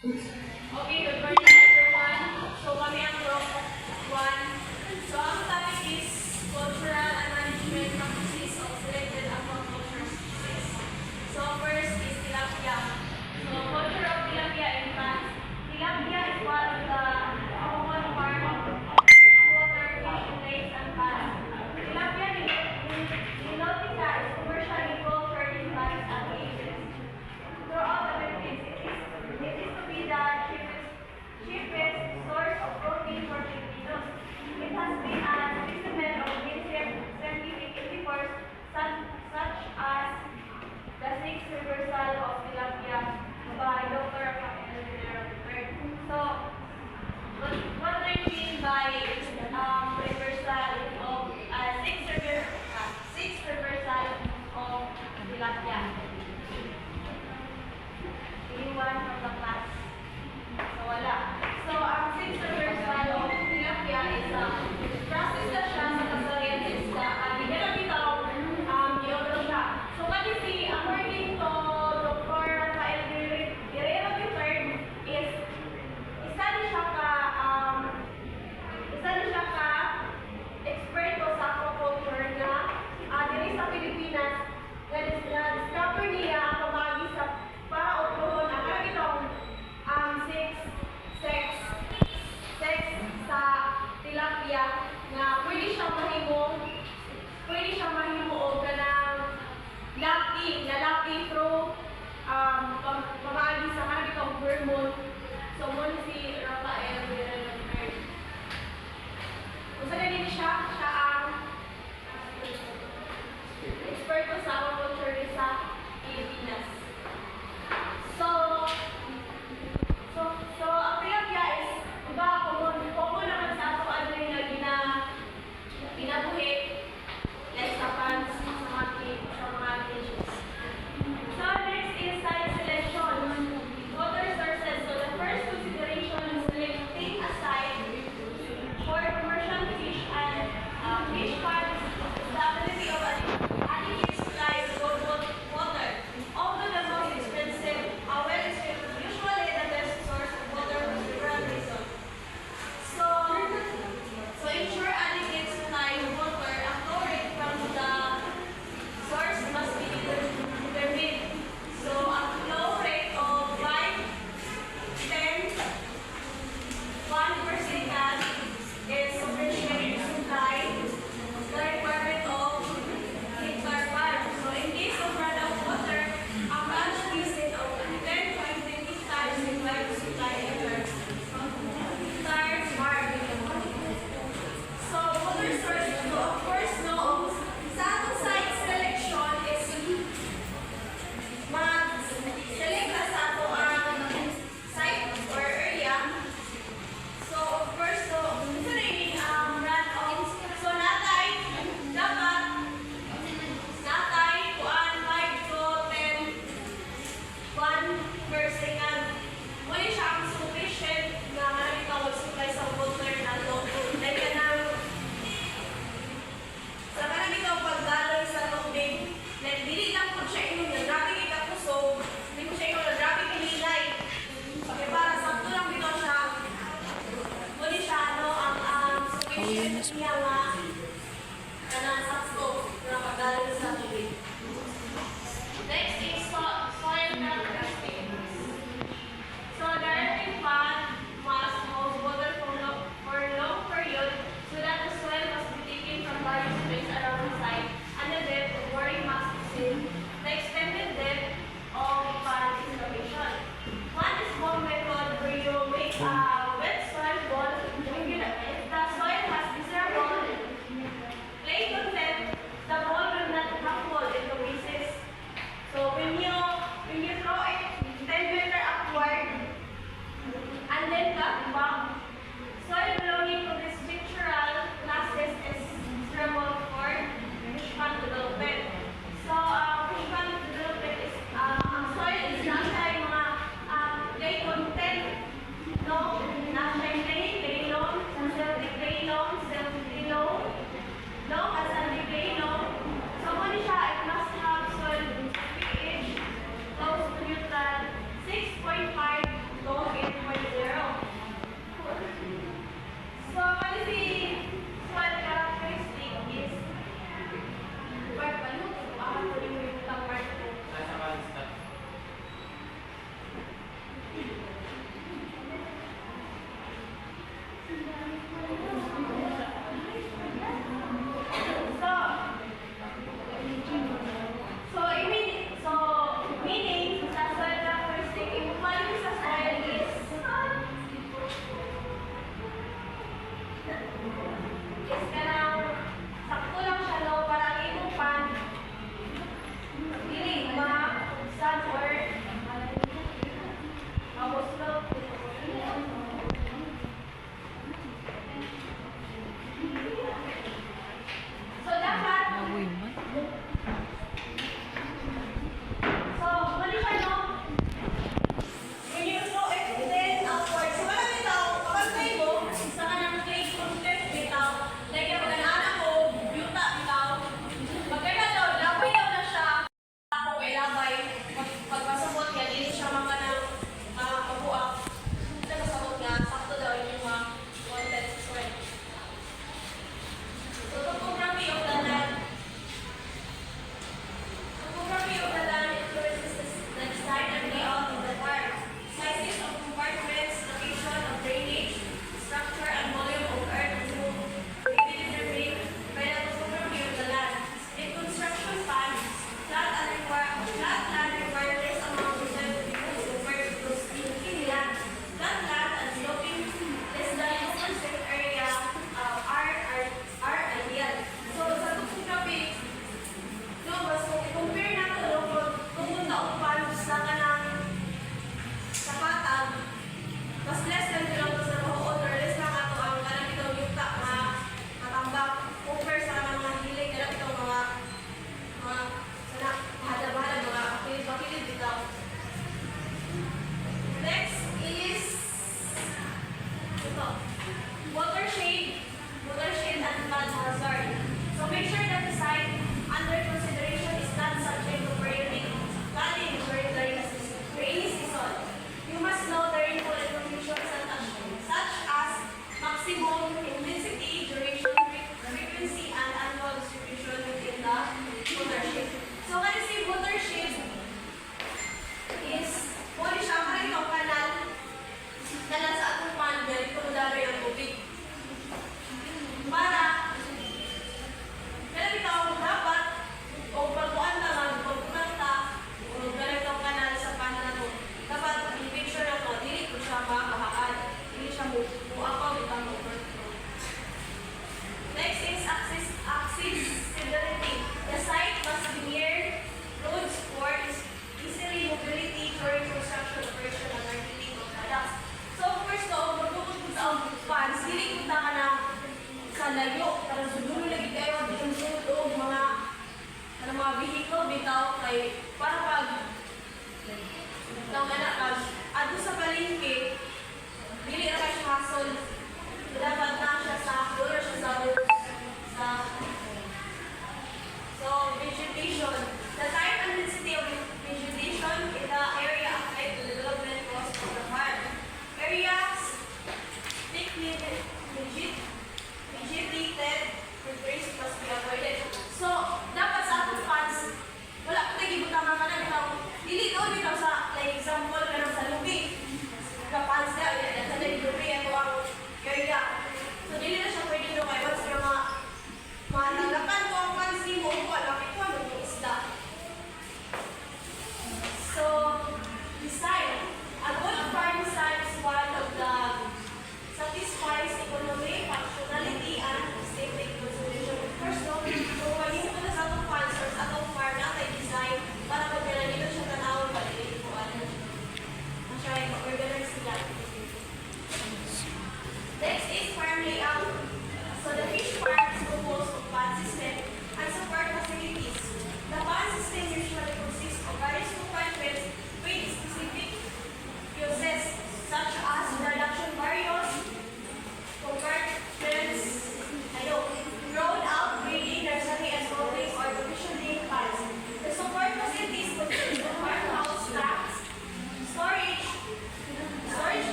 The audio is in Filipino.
Okay, good morning everyone. So kami ang group 1. So ang topic is cultural and management practices of selected aquaculture species. So first is tilapia. So culture of tilapia in France. Tilapia is one of the common farm of freshwater fish in lakes and ponds. Tilapia nilotica is commercially cultured in ponds and cages. Throughout the Philippines, it is to be the cheapest source of protein for Filipinos. It has been a specimen of scientific endeavors such as the sixth reversal of tilapia by Dr. Rafael III. So, what do you mean by reversal of sixth reversal of tilapia? Iwan from the class. So, wala. So, ang sixth reversal of tilapia is process na siya sa kasarian is geography siya. So, what you see, according to Dr. Rafael Guerrero III is isa na siya ka eksperto sa aquaculture na diri sa Pilipinas na discover niya ang pamagi sa para utuhon ang kanang sex sa tilapia na pwede siyang mahimo og kanang lucky through pamagi sa kanang hormone. So mo si Rafael Guerrero III. Kung saan din siya ang experto sa aquaculture sa Pilipinas. So ang tilapia is, common naman sa ato na ginabuhi, like sa ponds, sa mga cages. So next is site selection. Water sources. So the first consideration is selecting a site for commercial fish and fish farms is the ability of adequate supply of good water. Although the most expensive, well is usually the best source of water for several reasons. So ensure adequate supply of water, a flow rate from the source must be determined. So a flow rate of 5, 10, 1 per second is sufficient to supply the requirement of hectare farm. So in case of run out of water, a branch visit of 10.20 hectares required to supply hectare farm. So water source, so of course no, sa atong site selection is mag-select na sa ato ang site or area. So of course, so considering run out, so natay kuan 5 to 10 1 per second. Muli siya ang sufficient na maraming supply sa water na to. Like sa maraming pagdaloy sa tubig, like dili lang po siya inyo na grabe kita puso, hindi po siya inyo na grabe kililay. Okay, para sakto lang dito siya. Muli siya ang sufficient niya